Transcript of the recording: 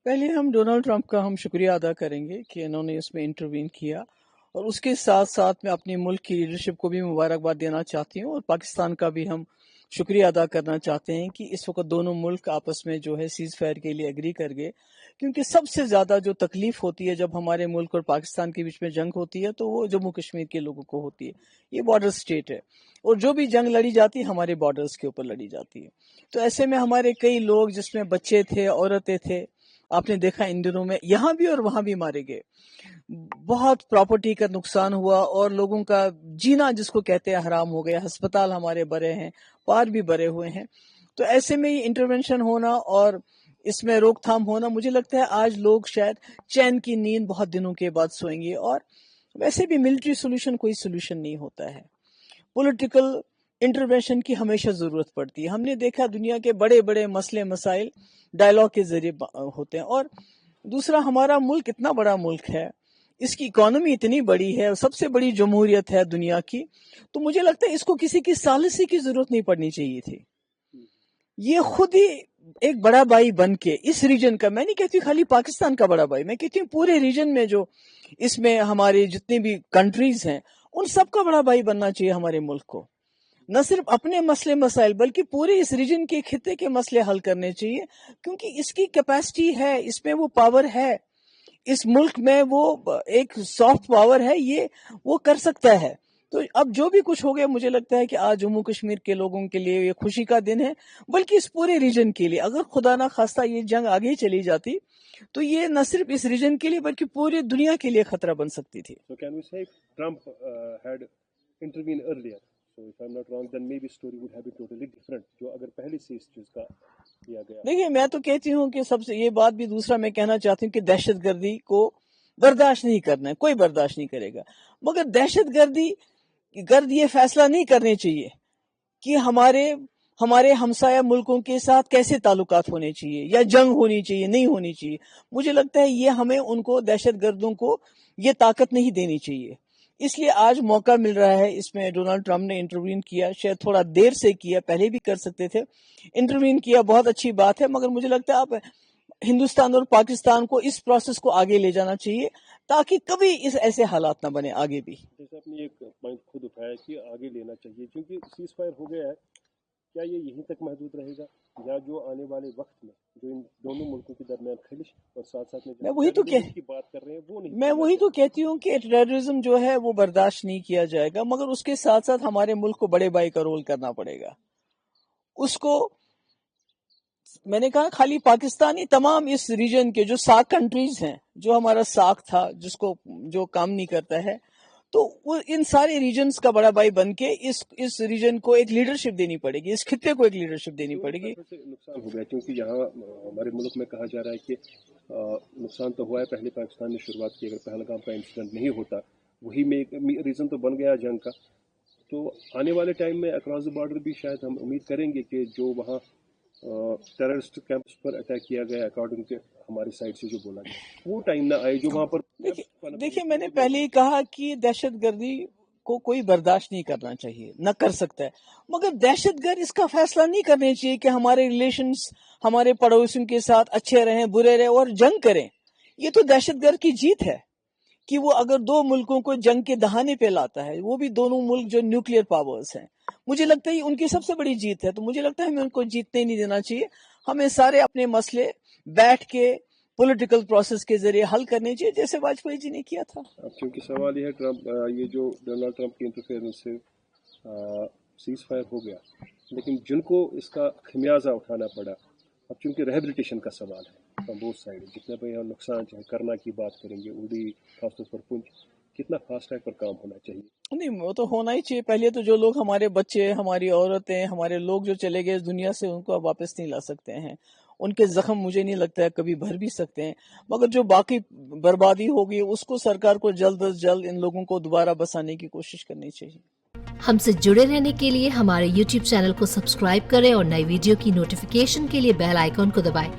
پہلے ہم Donald Trump کا شکریہ ادا کریں گے کہ انہوں نے اس میں انٹروین کیا، اور اس کے ساتھ ساتھ میں اپنی ملک کی لیڈرشپ کو بھی مبارکباد دینا چاہتی ہوں، اور پاکستان کا بھی ہم شکریہ ادا کرنا چاہتے ہیں کہ اس وقت دونوں ملک آپس میں جو ہے سیز فائر کے لیے اگری کر گئے، کیونکہ سب سے زیادہ جو تکلیف ہوتی ہے جب ہمارے ملک اور پاکستان کے بیچ میں جنگ ہوتی ہے تو وہ جموں کشمیر کے لوگوں کو ہوتی ہے۔ یہ بارڈر سٹیٹ ہے، اور جو بھی جنگ لڑی جاتی ہے ہمارے بارڈرز کے اوپر لڑی جاتی ہے۔ تو ایسے میں ہمارے کئی لوگ جس میں بچے تھے، عورتیں تھے، آپ نے دیکھا ان دنوں میں یہاں بھی اور وہاں بھی مارے گئے، بہت پراپرٹی کا نقصان ہوا، اور لوگوں کا جینا جس کو کہتے ہیں حرام ہو گیا، ہسپتال ہمارے بھرے ہیں، پار بھی بھرے ہوئے ہیں۔ تو ایسے میں یہ انٹرونشن ہونا اور اس میں روک تھام ہونا، مجھے لگتا ہے آج لوگ شاید چین کی نیند بہت دنوں کے بعد سوئیں گے۔ اور ویسے بھی ملٹری سولوشن کوئی سولوشن نہیں ہوتا ہے، پولیٹیکل انٹرونشن کی ہمیشہ ضرورت پڑتی ہے۔ ہم نے دیکھا دنیا کے بڑے بڑے مسئلے مسائل ڈائلاگ کے ذریعے ہوتے ہیں۔ اور دوسرا، ہمارا ملک اتنا بڑا ملک ہے، اس کی اکانومی اتنی بڑی ہے، سب سے بڑی جمہوریت ہے دنیا کی، تو مجھے لگتا ہے اس کو کسی کی ثالثی کی ضرورت نہیں پڑنی چاہیے تھی۔ یہ خود ہی ایک بڑا بھائی بن کے اس ریجن کا، میں نہیں کہتی خالی پاکستان کا بڑا بھائی، میں کہتی ہوں پورے ریجن میں جو اس میں ہماری جتنی بھی کنٹریز ہیں ان سب کا بڑا بھائی بننا چاہیے ہمارے ملک کو، نہ صرف اپنے مسئلے مسائل بلکہ پورے اس ریجن کے خطے کے مسئلے حل کرنے چاہیے، کیونکہ اس کی کیپیسٹی ہے، اس میں وہ پاور ہے، اس ملک میں وہ ایک سافٹ پاور ہے، یہ وہ کر سکتا ہے۔ تو اب جو بھی کچھ ہو گیا، مجھے لگتا ہے کہ آج جموں کشمیر کے لوگوں کے لیے یہ خوشی کا دن ہے، بلکہ اس پورے ریجن کے لیے۔ اگر خدا نہ خواستہ یہ جنگ آگے چلی جاتی تو یہ نہ صرف اس ریجن کے لیے بلکہ پوری دنیا کے لیے خطرہ بن سکتی تھی۔ So can we say Trump had intervened earlier? So if I'm not wrong, then maybe story would have been totally different. جو اگر پہلے سے اس چیز کا کیا گیا۔ دیکھیے، میں تو کہتی ہوں کہ سب سے یہ بات بھی دوسرا میں کہنا چاہتی ہوں کہ دہشت گردی کو برداشت نہیں کرنا ہے، کوئی برداشت نہیں کرے گا، مگر دہشت گرد یہ فیصلہ نہیں کرنے چاہیے کہ ہمارے ہمسایہ ملکوں کے ساتھ کیسے تعلقات ہونے چاہیے یا جنگ ہونی چاہیے نہیں ہونی چاہیے۔ مجھے لگتا ہے یہ ہمیں ان کو دہشت گردوں کو یہ طاقت نہیں دینی چاہیے۔ اس لیے آج موقع مل رہا ہے، اس میں ڈونلڈ ٹرمپ نے انٹروین کیا، شاید تھوڑا دیر سے کیا، پہلے بھی کر سکتے تھے، انٹروین کیا، بہت اچھی بات ہے، مگر مجھے لگتا ہے اب ہندوستان اور پاکستان کو اس پروسیس کو آگے لے جانا چاہیے تاکہ کبھی اس ایسے حالات نہ بنے آگے بھی۔ جیسے آپ نے ایک پوائنٹ خود اٹھایا کہ آگے لینا چاہیے، کیونکہ سیز فائر ہو گیا ہے، کیا یہ یہیں تک محدود رہے گا یا جو آنے والے وقت میں جو ان دونوں ملکوں کے درمیان خلش اور ساتھ ساتھ میں وہی تو کہتی ہوں کہ ٹیررزم جو ہے وہ برداشت نہیں کیا جائے گا، مگر اس کے ساتھ ساتھ ہمارے ملک کو بڑے بھائی کا رول کرنا پڑے گا۔ اس کو میں نے کہا خالی پاکستانی، تمام اس ریجن کے جو ساک کنٹریز ہیں، جو ہمارا ساک تھا جس کو جو کام نہیں کرتا ہے، تو وہ ان سارے ریجنز کا بڑا بھائی بن کے اس ریجن کو ایک لیڈرشپ دینی پڑے گی، اس خطے کو ایک لیڈرشپ دینی پڑے گی۔ نقصان ہو گیا کیونکہ یہاں ہمارے ملک میں کہا جا رہا ہے کہ نقصان تو ہوا ہے، پہلے پاکستان نے شروعات کی، اگر پہلگام کا انسیڈنٹ نہیں ہوتا وہی میں ایک ریزن تو بن گیا جنگ کا، تو آنے والے ٹائم میں اکراس دا بارڈر بھی شاید ہم امید کریں گے کہ جو وہاں ٹیررسٹ کیمپس پر اٹیک کیا گیا اکارڈنگ ٹو ہماری سائڈ سے جو بولا گیا، وہ ٹائم نہ آئے جو وہاں پر۔ دیکھیے میں نے پہلے ہی کہا کہ دہشت گردی کو کوئی برداشت نہیں کرنا چاہیے، نہ کر سکتا ہے، مگر دہشت گرد اس کا فیصلہ نہیں کرنے چاہیے کہ ہمارے ریلیشنز ہمارے پڑوسیوں کے ساتھ اچھے رہیں برے رہیں اور جنگ کریں۔ یہ تو دہشت گرد کی جیت ہے کہ وہ اگر دو ملکوں کو جنگ کے دہانے پہ لاتا ہے، وہ بھی دونوں ملک جو نیوکلیئر پاورز ہیں، مجھے لگتا ہے یہ ان کی سب سے بڑی جیت ہے۔ تو مجھے لگتا ہے ہمیں ان کو جیتنے نہیں دینا چاہیے، ہمیں سارے اپنے مسئلے بیٹھ کے پولیٹیکل پروسیس کے ذریعے حل کرنے چاہیے، جیسے واجپئی جی نے کیا تھا۔ اب چونکہ سوال یہ ہے یہ جو ڈونلڈ ٹرمپ کی انٹرفیئرنس سے سیز فائر ہو گیا، لیکن جن کو اس کا خمیازہ اٹھانا پڑا، اب چونکہ ریہیبلیٹیشن کا سوال ہے فرام بوتھ سائڈ، جتنے بھی ہم نقصان چاہے کرنا کی بات کریں گے، اڑی خاص طور پر پنچ، کتنا فاسٹ ٹریک پر کام ہونا چاہیے؟ نہیں، وہ تو ہونا ہی چاہیے۔ پہلے تو جو لوگ ہمارے بچے، ہماری عورتیں، ہمارے لوگ جو چلے گئے اس دنیا سے، ان کو اب واپس نہیں لا سکتے ہیں، ان کے زخم مجھے نہیں لگتا ہے کبھی بھر بھی سکتے ہیں، مگر جو باقی بربادی ہوگی اس کو سرکار کو جلد از جلد ان لوگوں کو دوبارہ بسانے کی کوشش کرنی چاہیے۔ ہم سے جڑے رہنے کے لیے ہمارے YouTube چینل کو سبسکرائب کریں اور نئی ویڈیو کی نوٹیفیکیشن کے لیے بیل آئیکن کو دبائیں